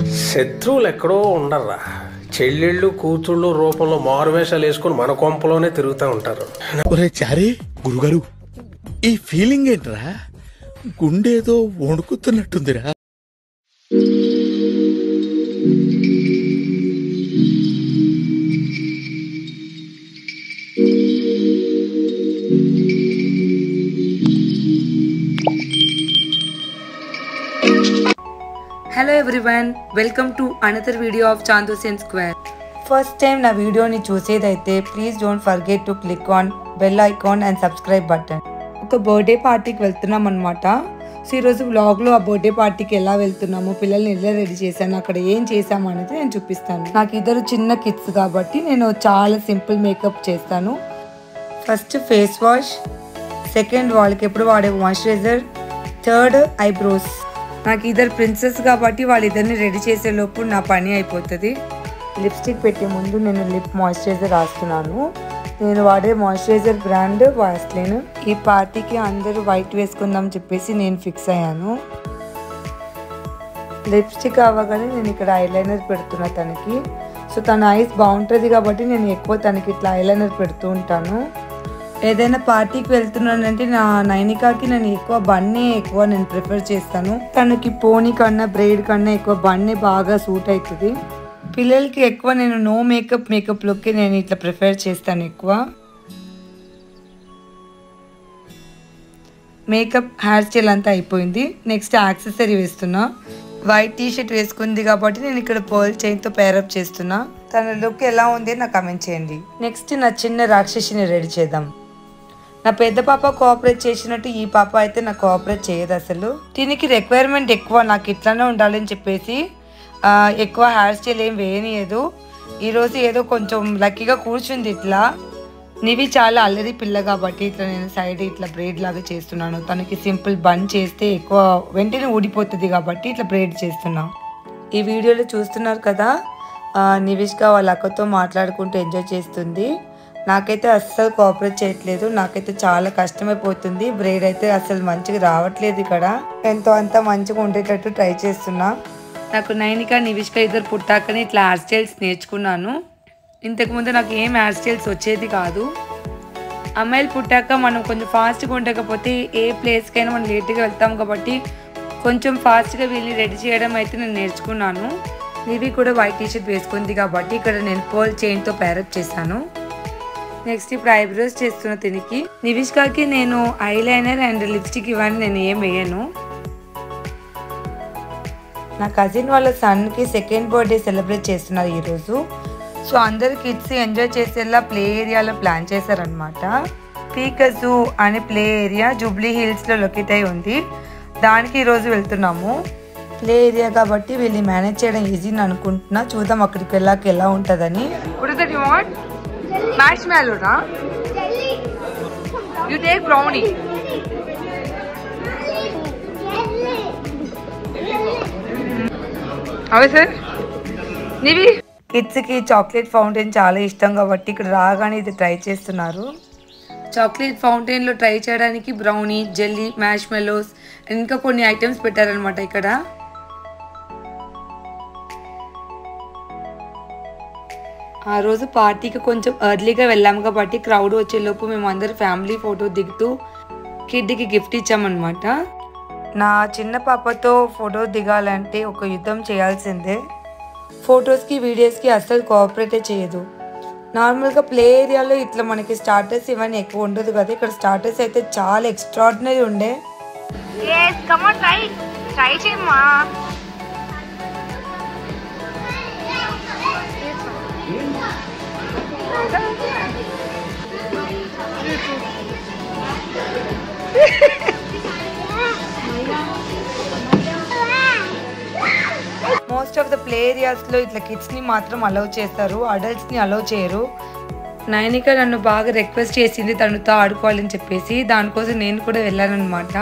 శత్రువులు ఎక్కడో ఉండర్రా, చెల్లెళ్ళు కూతుళ్ళు రూపంలో మారువేషాలు వేసుకుని మన కొంపలోనే తిరుగుతూ ఉంటారు. ఒరే చారీ, గురుగారు ఈ ఫీలింగ్ ఏంట్రా? గుండేదో వణుకుతున్నట్టుందిరా. Hello everyone, welcome to another video of చాందోసియన్ స్క్వేర్. ఫస్ట్ టైం నా వీడియోని చూసేదైతే please don't forget to click on bell icon and subscribe button. ఒక బర్త్డే పార్టీకి వెళ్తున్నాం అనమాట. సో ఈరోజు వ్లాగ్లో ఆ బర్త్డే పార్టీకి ఎలా వెళ్తున్నాము, పిల్లల్ని ఎలా రెడీ చేశాను, అక్కడ ఏం చేసాము అనేది నేను చూపిస్తాను. నాకు ఇద్దరు చిన్న కిడ్స్ కాబట్టి నేను చాలా సింపుల్ మేకప్ చేస్తాను. ఫస్ట్ ఫేస్ వాష్, సెకండ్ వాళ్ళకి ఎప్పుడు వాడే మాయిశ్చరైజర్, థర్డ్ ఐబ్రోస్. నాకు ఇద్దరు ప్రిన్సెస్ కాబట్టి వాళ్ళిద్దరిని రెడీ చేసేలోపు నా పని అయిపోతుంది. లిప్స్టిక్ పెట్టే ముందు నేను లిప్ మాయిశ్చరైజర్ రాస్తున్నాను. నేను వాడే మాయిశ్చరైజర్ బ్రాండ్ వాస్లిన్. ఈ పార్టీకి అందరూ వైట్ వేసుకుందాం చెప్పేసి నేను ఫిక్స్ అయ్యాను. లిప్స్టిక్ అవ్వగానే నేను ఇక్కడ ఐలైనర్ పెడుతున్నా తనకి. సో తన ఐస్ బాగుంటుంది కాబట్టి నేను ఎక్కువ తనకి ఇట్లా ఐలైనర్ పెడుతూ ఉంటాను. ఏదైనా పార్టీకి వెళ్తున్నానంటే నా నైనికాకి నేను ఎక్కువ బన్నే నేను ప్రిఫర్ చేస్తాను. తనకి పోనీ కన్నా బ్రైడ్ కన్నా ఎక్కువ బన్నే బాగా సూట్ అవుతుంది. పిల్లలకి ఎక్కువ నేను నో మేకప్ లుక్కి నేను ఇట్లా ప్రిఫర్ చేస్తాను ఎక్కువ. మేకప్ హెయిర్ స్టైల్ అంతా అయిపోయింది. నెక్స్ట్ యాక్సెసరీ వేస్తున్నా. వైట్ టీ షర్ట్ వేసుకుంది కాబట్టి నేను ఇక్కడ పర్ల్ చైన్తో పేరప్ చేస్తున్నా. తన లుక్ ఎలా ఉంది నాకు కమెంట్ చేయండి. నెక్స్ట్ నా చిన్న రాక్షసిని రెడీ చేద్దాం. నా పెద్ద పాప కోఆపరేట్ చేసినట్టు ఈ పాప అయితే నాకు కోఆపరేట్ చేయదు అసలు. దీనికి రిక్వైర్మెంట్ ఎక్కువ, నాకు ఇట్లానే ఉండాలని చెప్పేసి ఎక్కువ హెయిర్ స్టైల్ ఏం వేయనియదు. ఈరోజు ఏదో కొంచెం లక్కీగా కూర్చుంది ఇట్లా. నివి చాలా అల్లరి పిల్ల కాబట్టి ఇట్లా నేను సైడ్ ఇట్లా బ్రైడ్ లాగా చేస్తున్నాను. తనకి సింపుల్ బన్ చేస్తే ఎక్కువ వెంటనే ఊడిపోతుంది కాబట్టి ఇట్లా బ్రైడ్ చేస్తున్నా. ఈ వీడియోలో చూస్తున్నారు కదా, నివిష్క వాళ్ళ అక్కతో మాట్లాడుకుంటూ ఎంజాయ్ చేస్తుంది. నాకైతే అస్సలు కోఆపరేట్ చేయట్లేదు. నాకైతే చాలా కష్టమైపోతుంది. బ్రైడ్ అయితే అసలు మంచిగా రావట్లేదు. ఇక్కడ ఎంతో అంత మంచిగా ఉండేటట్టు ట్రై చేస్తున్నా. నాకు నైనిక నివిష్క ఇద్దరు పుట్టాకని ఇట్లా హెయిర్ స్టైల్స్ నేర్చుకున్నాను. ఇంతకుముందు నాకు ఏం హెయిర్ స్టైల్స్ వచ్చేది కాదు. అమ్మాయిలు పుట్టాక మనం కొంచెం ఫాస్ట్గా ఉండకపోతే ఏ ప్లేస్కైనా మనం లేట్గా వెళ్తాం కాబట్టి కొంచెం ఫాస్ట్గా వెళ్ళి రెడీ చేయడం అయితే నేను నేర్చుకున్నాను. నివి కూడా వైట్ టీషర్ట్ వేసుకుంది కాబట్టి ఇక్కడ నేను పర్ల్ చైన్తో పేరప్ చేశాను. నెక్స్ట్ ఇప్పుడు ఐబ్రోస్ చేస్తున్న తినికి. నివిష్కాకి నేను ఐలైనర్ అండ్ లిప్స్టిక్ ఇవన్నీ నేను ఏం వేయను. నా కజిన్ వాళ్ళ సన్కి సెకండ్ బర్త్డే సెలబ్రేట్ చేస్తున్నారు ఈరోజు. సో అందరు కిడ్స్ ఎంజాయ్ చేసేలా ప్లే ఏరియాలో ప్లాన్ చేశారనమాట. పీకజూ అనే ప్లే ఏరియా జూబ్లీ హిల్స్లో లొకేట్ అయి ఉంది. దానికి ఈరోజు వెళ్తున్నాము. ప్లే ఏరియా కాబట్టి వీళ్ళు మేనేజ్ చేయడం ఈజీ అని అనుకుంటున్నా. చూద్దాం అక్కడికి వెళ్ళాక ఎలా ఉంటుందని. Marshmallow, na? You take brownie. How is it? Nivi? Kids కి చాక్లెట్ ఫౌంటైన్ చాలా ఇష్టం కాబట్టి ఇక్కడ రాగానే ఇది ట్రై చేస్తున్నారు. చాక్లెట్ ఫౌంటైన్ లో ట్రై చేయడానికి బ్రౌనీ, జెల్లీ, మ్యాష్మెలోస్ ఇంకా కొన్ని ఐటమ్స్ పెట్టారనమాట ఇక్కడ. ఆ రోజు పార్టీకి కొంచెం ఎర్లీగా వెళ్ళాము కాబట్టి క్రౌడ్ వచ్చేలోపు మేము అందరు ఫ్యామిలీ ఫోటో దిగుతూ కిడ్కి గిఫ్ట్ ఇచ్చామన్నమాట. నా చిన్న పాపతో ఫోటో దిగాలంటే ఒక యుద్ధం చేయాల్సిందే. ఫొటోస్కి వీడియోస్కి అస్సలు కోఆపరేటే చేయదు. నార్మల్గా ప్లే ఏరియాలో ఇట్లా మనకి స్టార్టర్స్ ఇవన్నీ ఎక్కువ ఉండదు కదా, ఇక్కడ స్టార్టర్స్ అయితే చాలా ఎక్స్ట్రాడినరీ ఉండే. మోస్ట్ ఆఫ్ ద ప్లే ఏరియాస్లో ఇట్లా కిడ్స్ని మాత్రం అలౌ చేస్తారు, అడల్ట్స్ని అలౌ చేయరు. నైనిక నన్ను బాగా రిక్వెస్ట్ చేసింది తనతో ఆడుకోవాలని చెప్పేసి. దానికోసం నేను కూడా వెళ్ళానమాట.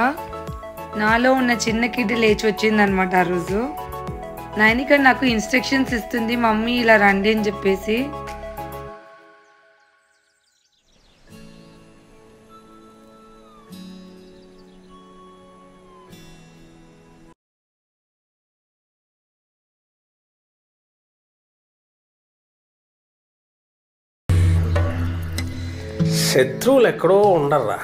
నాలో ఉన్న చిన్న కిడ్ లేచి వచ్చిందనమాట ఆ రోజు. నైనిక నాకు ఇన్స్ట్రక్షన్స్ ఇస్తుంది, మమ్మీ ఇలా రండి అని చెప్పేసి. శత్రువులు ఎక్కడో ఉండర్రా,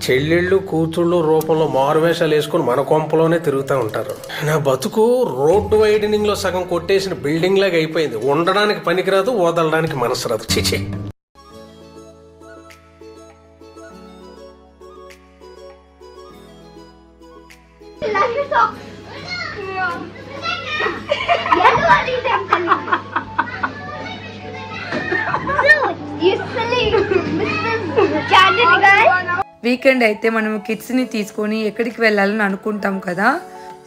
చెల్లెళ్ళు కూతుళ్ళు రూపంలో మారువేషాలు వేసుకుని మన కొంపలోనే తిరుగుతూ ఉంటారు. నా బతుకు రోడ్డు వైడనింగ్ లో సగం కొట్టేసిన బిల్డింగ్ లాగా అయిపోయింది. ఉండడానికి పనికిరాదు, వదలడానికి మనసు రాదు. చిచి. వీకెండ్ అయితే మనము కిడ్స్ని తీసుకొని ఎక్కడికి వెళ్ళాలని అనుకుంటాం కదా.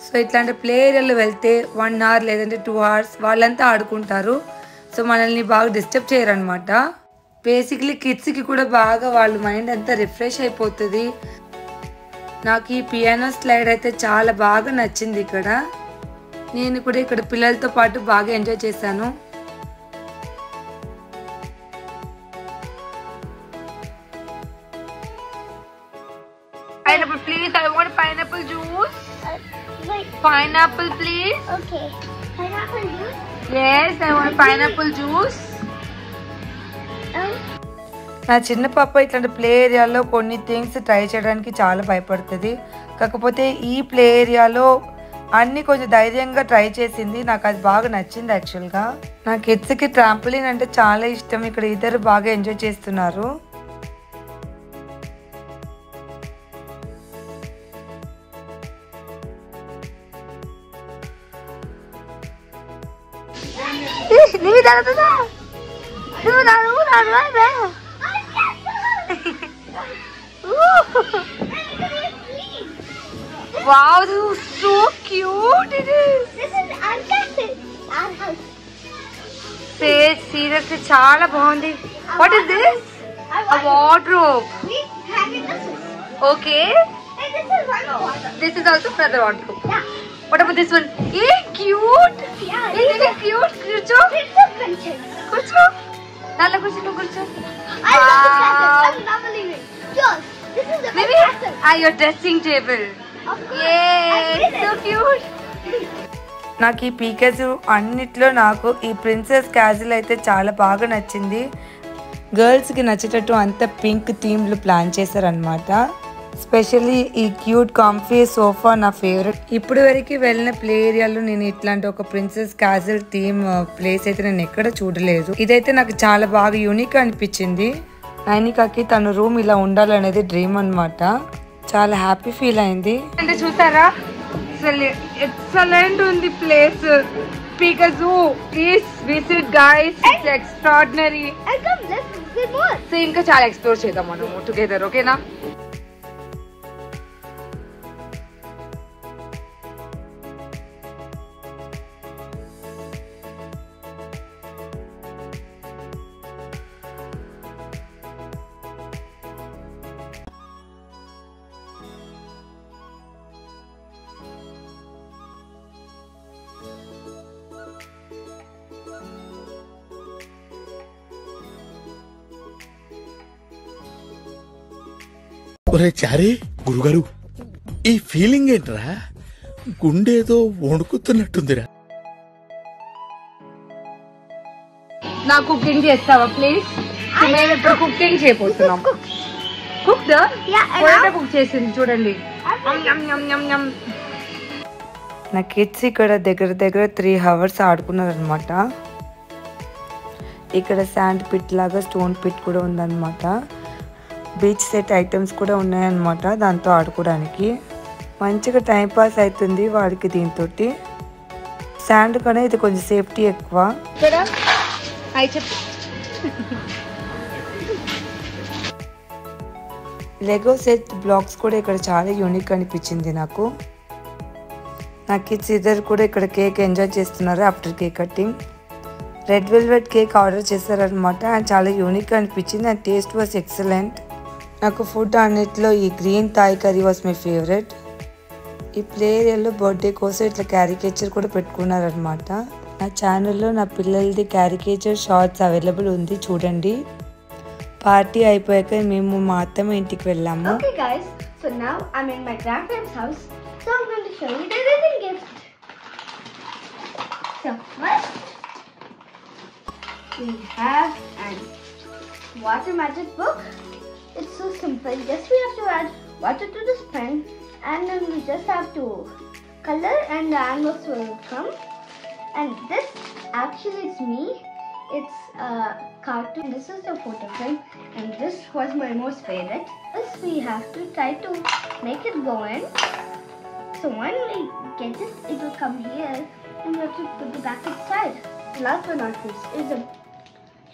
సో ఇట్లాంటి ప్లే ఏరియాలో వెళ్తే 1 hour లేదంటే 2 hours వాళ్ళంతా ఆడుకుంటారు. సో మనల్ని బాగా డిస్టర్బ్ చేయరు అనమాట. బేసిక్లీ కిడ్స్కి కూడా బాగా వాళ్ళ మైండ్ అంతా రిఫ్రెష్ అయిపోతుంది. నాకు ఈ పియానో స్లైడ్ అయితే చాలా బాగా నచ్చింది. ఇక్కడ నేను కూడా ఇక్కడ పిల్లలతో పాటు బాగా ఎంజాయ్ చేశాను. Pineapple, please. I want pineapple juice. Wait. Pineapple, please. Okay. Pineapple juice? Yes, I want pineapple juice. Um. నా చిన్న పాప ఇట్లాంటి ప్లే ఏరియాలో కొన్ని థింగ్స్ ట్రై చేయడానికి చాలా భయపడుతుంది. కాకపోతే ఈ ప్లే ఏరియాలో అన్నీ కొంచెం ధైర్యంగా ట్రై చేసింది. నాకు అది బాగా నచ్చింది యాక్చువల్గా. నా కిడ్స్కి ట్రాంపోలిన్ అంటే చాలా ఇష్టం. ఇక్కడ ఇద్దరు బాగా ఎంజాయ్ చేస్తున్నారు. Wow, this is so cute. It is. This is our castle. Our house. Seriously, చాలా బాగుంది. What is this? A wardrobe. We hang in this. Okay. And this is one water. This is also another wardrobe. Yeah. What about this one? Hey, cute. Yeah. Isn't it cute? Kurcho. It's a princess. Kurcho. Nalla kurcho, kurcho. I love the castle. I'm not believing. Yours. This is the Maybe. castle. Your dressing table. Of course. Yay, so cute. నాకు ఈ పీకాస్ అన్నిట్లో నాకు ఈ princess castle అయితే చాలా బాగా నచ్చింది. గర్ల్స్కి నచ్చేటట్టు అంతా పింక్ థీమ్లు ప్లాన్ చేశారనమాట. స్పెషల్లీ ఈ క్యూట్ కాంఫీ సోఫా నా ఫేవరెట్. ఇప్పుడు వరకు వెళ్ళిన ప్లే ఏరియాలో నేను ఇట్లాంటి ఒక ప్రిన్సెస్ క్యాజిల్ థీమ్ ప్లేస్ అయితే నేను ఎక్కడ చూడలేదు. ఇదైతే నాకు చాలా బాగా యూనిక్ అనిపించింది. నైనికాకి తన రూమ్ ఇలా ఉండాలనేది డ్రీమ్ అనమాట. చాలా హ్యాపీ ఫీల్ అయింది. అంటే చూసారా ఎక్సలెంట్ ఉంది ప్లేస్. పికాజూ please visit guys. It's extraordinary. And come, let's visit more. So ఇంకా చాలా ఎక్స్ప్లోర్ చేద్దాం మనము టుగెదర్. ఓకేనా? ఒరే చారీ, గురుగారు ఈ ఫీలింగ్ ఏంట్రా? గుండేదో వణుకుతున్నట్టుందిరా. నా కుకింగ్ చేస్తావా ప్లీజ్? మేము ఇప్పుడు కుకింగ్ చేయబోతున్నాం. కుక్ కుక్ చేసింది చూడండి. నా కిడ్స్ ఇక్కడ దగ్గర 3 hours ఆడుకున్నారనమాట. ఇక్కడ శాండ్ పిట్ లాగా స్టోన్ పిట్ కూడా ఉందన్నమాట. బీచ్ సెట్ ఐటమ్స్ కూడా ఉన్నాయన్నమాట దాంతో ఆడుకోవడానికి. మంచిగా టైంపాస్ అవుతుంది వాడికి దీంతో. శాండ్ కన్నా ఇది కొంచెం సేఫ్టీ ఎక్కువ. లెగో సెట్ బ్లాక్స్ కూడా ఇక్కడ చాలా యూనిక్ అనిపించింది నాకు. నా కిడ్స్ ఇద్దరు కూడా ఇక్కడ కేక్ ఎంజాయ్ చేస్తున్నారు after cake cutting. Red velvet cake order చేశారనమాట. అండ్ చాలా యూనిక్ అనిపించింది అండ్ టేస్ట్ వాస్ ఎక్సలెంట్. నాకు ఫుడ్ అన్నిట్లో ఈ green Thai curry was my favourite. ఈ ప్లే ఏరియాలో బర్త్డే కోసం ఇట్లా క్యారికేచర్ కూడా పెట్టుకున్నారనమాట. నా ఛానల్లో నా పిల్లలది క్యారికేచర్ షార్ట్స్ అవైలబుల్ ఉంది, చూడండి. పార్టీ అయిపోయాక మేము మా అత్తమ్మ ఇంటికి వెళ్ళాము. Okay guys, so now I'm in my grandparents' house. So I'm going to show you the wedding gift. So first we have an water magic book. It's so simple. Just we have to add water to this pen, and then we just have to color, and the animals will come. And this actually is me. It's a cartoon. This is the photo frame, and this was my most favorite. This we have to try to make it go in. So when we get it, it will come here, and we have to put it back inside. Last but not least is a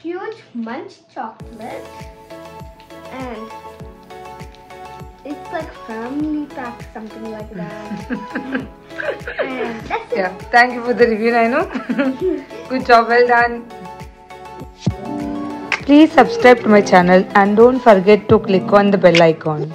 huge munch chocolate, and it's like family pack, something like that. And that's it. Yeah, thank you for the review, Nainu. Good job, well done. Please subscribe to my channel and don't forget to click on the bell icon.